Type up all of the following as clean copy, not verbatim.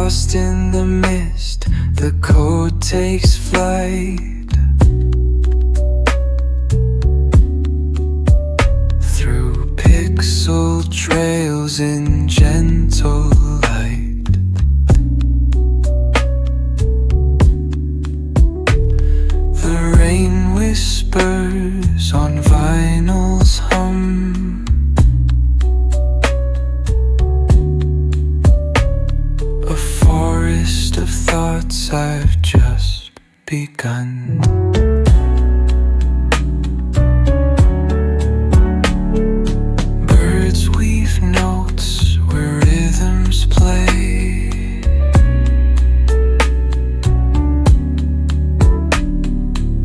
lost in the mist, the code takes flight. Through pixel trails in gentle light. The rain whispers on vinyl's hum. A forest of thoughts I've just begun. Birds weave notes where rhythms play.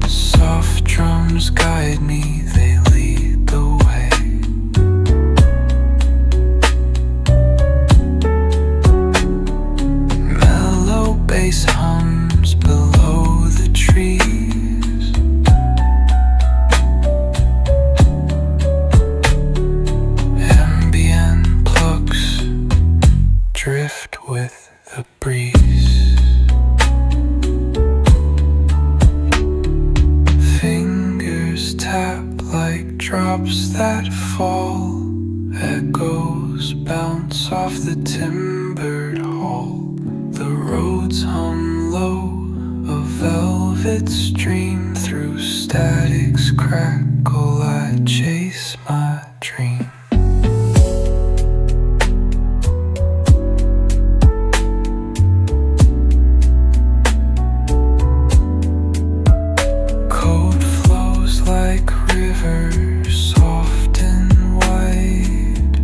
Soft drums guide me, they lead the way. Mellow bass hums below the trees. Ambient plucks drift with the breeze. Fingers tap like drops that fall. Echoes bounce off the timbered hall. The roads hum low, a velvet stream. Through static's crackle I chase my dream. Code flows like rivers, soft and wide.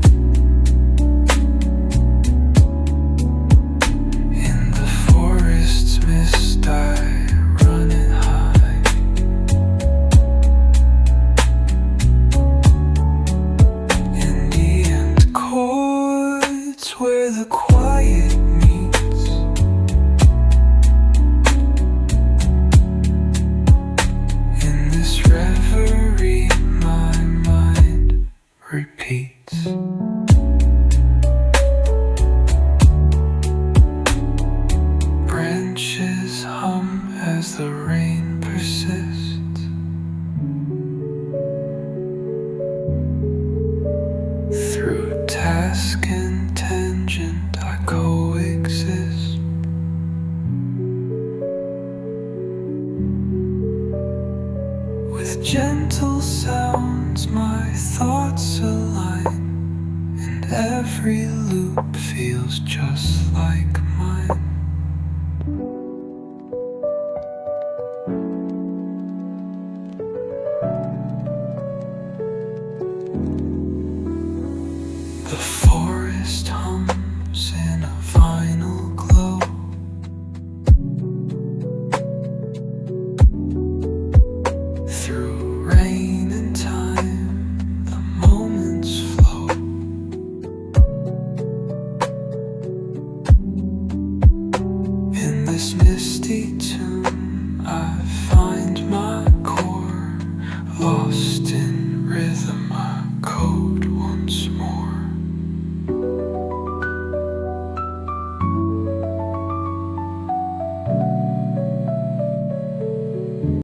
In the forest's mist I run and hide. Ambient chords where the quiet meets. In this reverie my mind repeats. Branches hum as the rain persists. Through task and tangent I coexist. With gentle sounds my thoughts align, and every loop feels just like mine. The